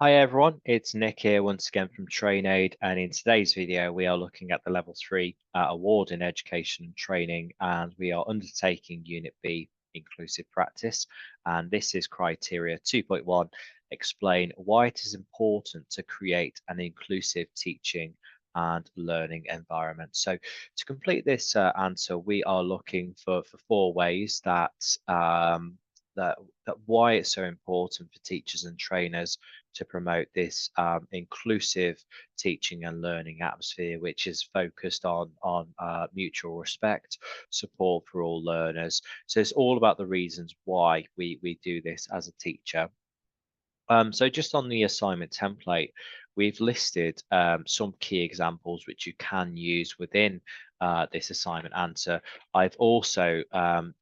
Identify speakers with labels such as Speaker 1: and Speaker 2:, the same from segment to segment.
Speaker 1: Hi everyone, it's Nick here once again from TrainAid, and in today's video we are looking at the Level 3 award in education and training, and we are undertaking Unit B, Inclusive Practice, and this is criteria 2.1, explain why it is important to create an inclusive teaching and learning environment. So to complete this answer, we are looking for 4 ways that why it's so important for teachers and trainers to promote this inclusive teaching and learning atmosphere, which is focused on mutual respect, support for all learners. So it's all about the reasons why we do this as a teacher. So just on the assignment template, we've listed some key examples which you can use within this assignment answer. I've also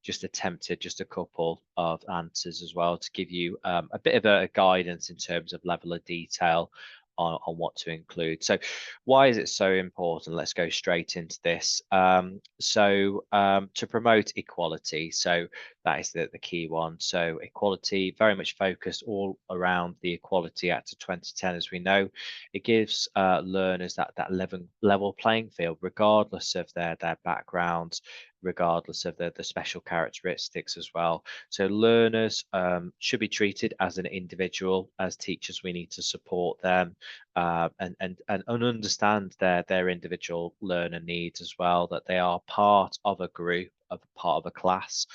Speaker 1: just attempted just a couple of answers as well to give you a bit of a guidance in terms of level of detail on what to include. So why is it so important? Let's go straight into this. To promote equality, so that is the key one. So equality, very much focused all around the Equality Act of 2010, as we know. It gives learners that level playing field, regardless of their backgrounds, regardless of the special characteristics as well. So learners should be treated as an individual. As teachers, we need to support them and understand their individual learner needs as well, that they are part of a group, of part of a class,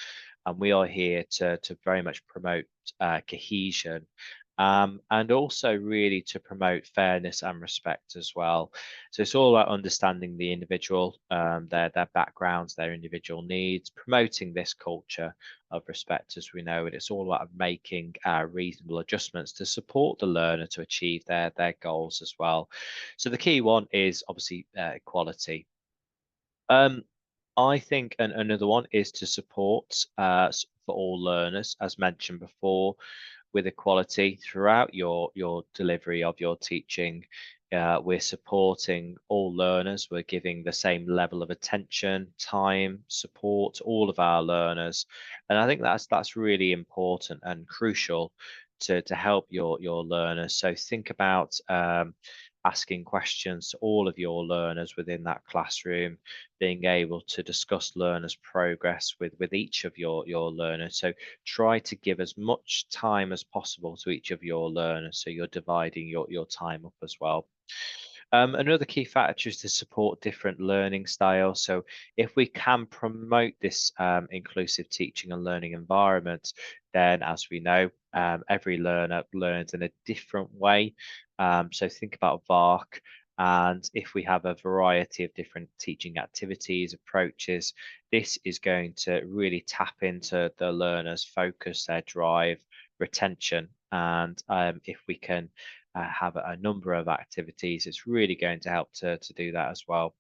Speaker 1: and we are here to very much promote cohesion, and also really to promote fairness and respect as well. So it's all about understanding the individual, their backgrounds, their individual needs, promoting this culture of respect, as we know, and it's all about making reasonable adjustments to support the learner to achieve their goals as well. So the key one is obviously equality. Um, I think another one is to support for all learners, as mentioned before, with equality throughout your delivery of your teaching. We're supporting all learners. We're giving the same level of attention, time, support to all of our learners, and I think that's really important and crucial to help your learners. So think about asking questions to all of your learners within that classroom, being able to discuss learners' progress with each of your learners. So try to give as much time as possible to each of your learners, so you're dividing your time up as well. Another key factor is to support different learning styles. So if we can promote this inclusive teaching and learning environment, then as we know, every learner learns in a different way. So think about VARC, and if we have a variety of different teaching activities, approaches, this is going to really tap into the learner's focus, their drive, retention. And if we can have a number of activities, it's really going to help to do that as well.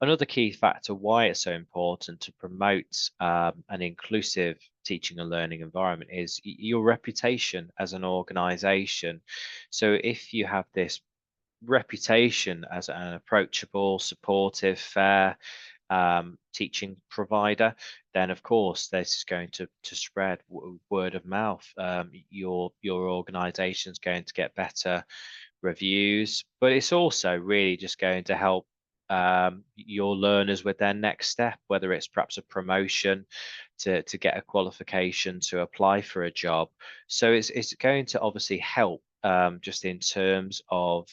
Speaker 1: Another key factor why it's so important to promote an inclusive teaching and learning environment is your reputation as an organization. So if you have this reputation as an approachable, supportive, fair teaching provider, then of course this is going to spread word of mouth. Your organization is going to get better reviews, but it's also really just going to help your learners with their next step, whether it's perhaps a promotion, to get a qualification, to apply for a job. So it's going to obviously help just in terms of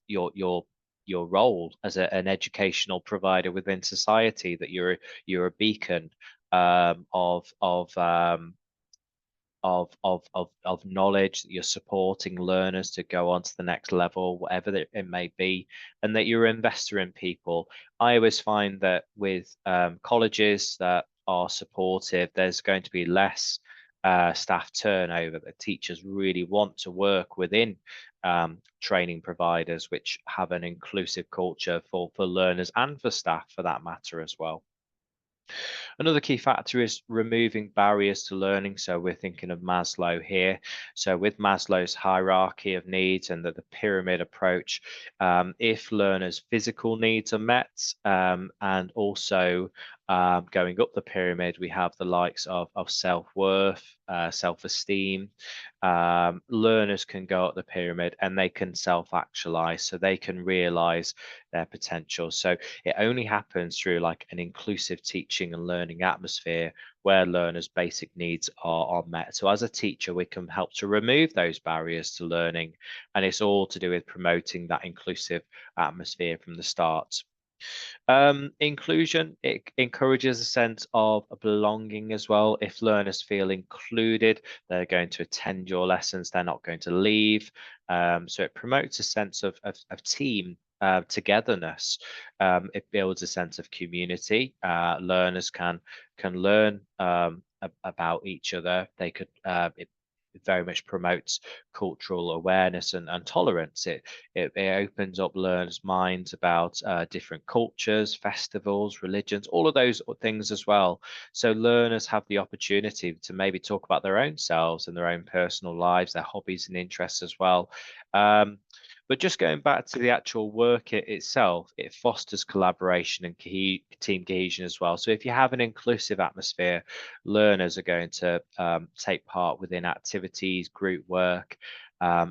Speaker 1: your role as an educational provider within society, that you're a beacon of knowledge, that you're supporting learners to go on to the next level, whatever it may be, and that you're an investor in people. I always find that with colleges that are supportive, there's going to be less staff turnover, that teachers really want to work within training providers which have an inclusive culture for learners and for staff for that matter as well. Another key factor is removing barriers to learning. So we're thinking of Maslow here. So with Maslow's hierarchy of needs and the pyramid approach, if learners' physical needs are met, and also going up the pyramid, we have the likes of self-worth, self-esteem. Learners can go up the pyramid and they can self-actualize, so they can realize their potential. So it only happens through like an inclusive teaching and learning atmosphere where learners' basic needs are met. So as a teacher, we can help to remove those barriers to learning, and it's all to do with promoting that inclusive atmosphere from the start. Inclusion, it encourages a sense of belonging as well. If learners feel included, they're going to attend your lessons, they're not going to leave. So it promotes a sense of team togetherness. It builds a sense of community. Learners can learn about each other. They could it very much promotes cultural awareness and tolerance. It opens up learners' minds about different cultures, festivals, religions, all of those things as well. So learners have the opportunity to maybe talk about their own selves and their own personal lives, their hobbies and interests as well. But just going back to the actual work itself, it fosters collaboration and team cohesion as well. So if you have an inclusive atmosphere, learners are going to take part within activities, group work.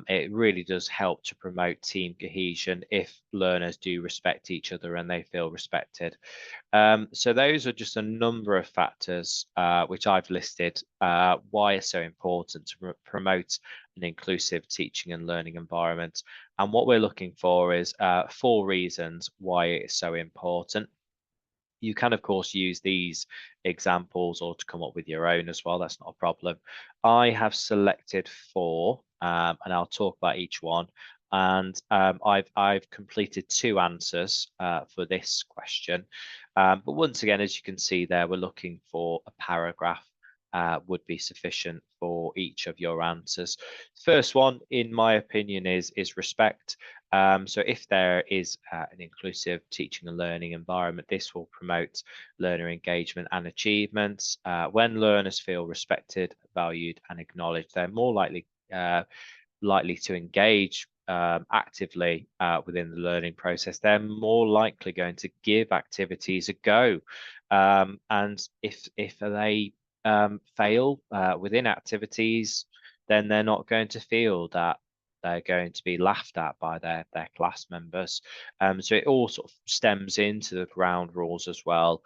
Speaker 1: It really does help to promote team cohesion if learners do respect each other and they feel respected. So those are just a number of factors which I've listed why it's so important to promote an inclusive teaching and learning environment. And what we're looking for is 4 reasons why it's so important. You can, of course, use these examples or to come up with your own as well. That's not a problem. I have selected 4, and I'll talk about each one. And I've completed 2 answers for this question. But once again, as you can see there, we're looking for a paragraph would be sufficient for each of your answers. First one, in my opinion, is respect. So if there is an inclusive teaching and learning environment, this will promote learner engagement and achievements. When learners feel respected, valued, and acknowledged, they're more likely to engage actively within the learning process. They're more likely going to give activities a go. And if they fail within activities, then they're not going to feel that they're going to be laughed at by their class members. So it all sort of stems into the ground rules as well.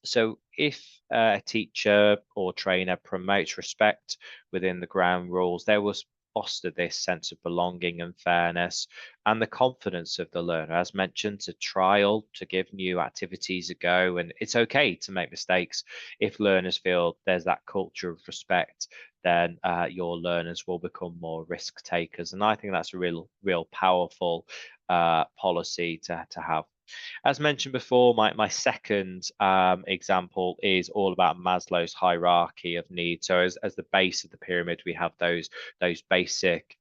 Speaker 1: So if a teacher or trainer promotes respect within the ground rules, there will foster this sense of belonging and fairness and the confidence of the learner, as mentioned, to trial, to give new activities a go. And it's okay to make mistakes. If learners feel there's that culture of respect, then your learners will become more risk takers. And I think that's a real powerful policy to have. As mentioned before, my second example is all about Maslow's hierarchy of needs. So as the base of the pyramid, we have those basic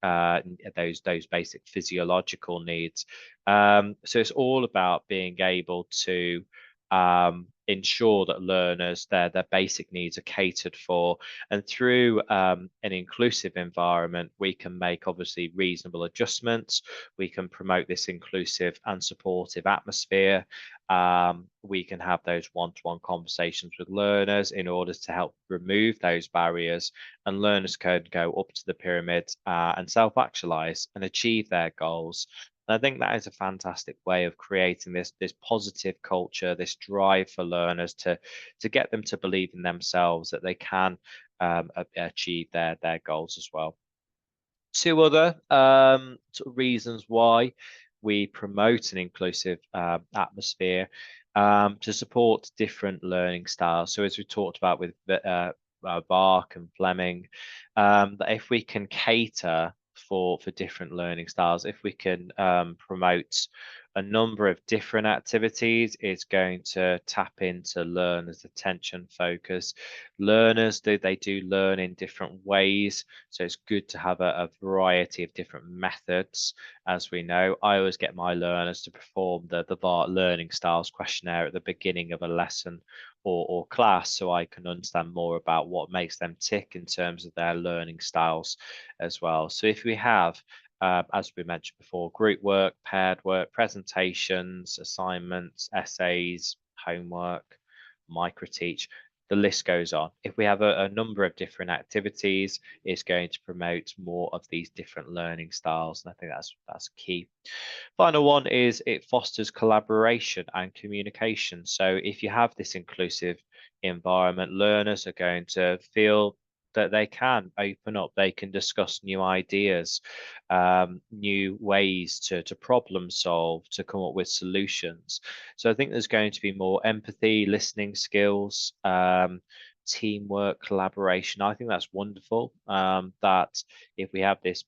Speaker 1: physiological needs. So it's all about being able to ensure that learners their basic needs are catered for, and through an inclusive environment we can make obviously reasonable adjustments. We can promote this inclusive and supportive atmosphere. We can have those one-to-one conversations with learners in order to help remove those barriers, and learners can go up to the pyramid and self-actualize and achieve their goals. And I think that is a fantastic way of creating this positive culture, this drive for learners to get them to believe in themselves, that they can achieve their goals as well. 2 other sort of reasons why we promote an inclusive atmosphere to support different learning styles. So as we talked about with Bark and Fleming, that if we can cater for different learning styles, if we can promote a number of different activities, it's going to tap into learners' attention focus. Learners they do learn in different ways, so it's good to have a variety of different methods. As we know, I always get my learners to perform the VART learning styles questionnaire at the beginning of a lesson or class, so I can understand more about what makes them tick in terms of their learning styles as well. So if we have as we mentioned before, group work, paired work, presentations, assignments, essays, homework, microteach. The list goes on. If we have a number of different activities, it's going to promote more of these different learning styles, and I think that's key. Final one is it fosters collaboration and communication. So if you have this inclusive environment, learners are going to feel that they can open up, they can discuss new ideas, new ways to problem solve, to come up with solutions. So I think there's going to be more empathy, listening skills, teamwork, collaboration. I think that's wonderful. That if we have this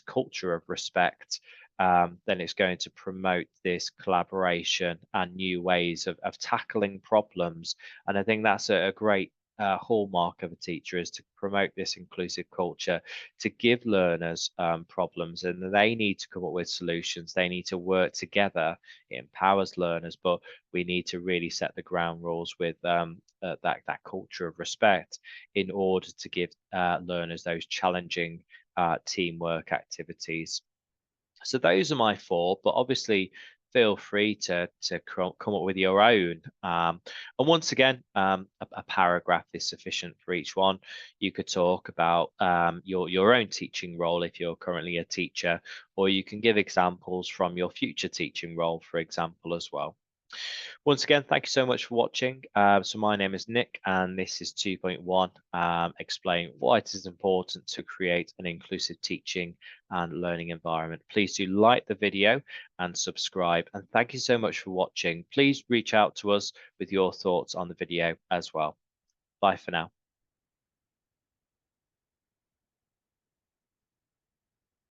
Speaker 1: culture of respect, then it's going to promote this collaboration and new ways of tackling problems. And I think that's a great hallmark of a teacher, is to promote this inclusive culture, to give learners problems, and they need to come up with solutions. They need to work together. It empowers learners, but we need to really set the ground rules with that culture of respect in order to give learners those challenging teamwork activities. So those are my four, but obviously feel free to come up with your own. And once again, a paragraph is sufficient for each one. You could talk about your own teaching role if you're currently a teacher, or you can give examples from your future teaching role, for example, as well. Once again, thank you so much for watching. So my name is Nick, and this is 2.1, explain why it is important to create an inclusive teaching and learning environment. Please do like the video and subscribe. And thank you so much for watching. Please reach out to us with your thoughts on the video as well. Bye for now.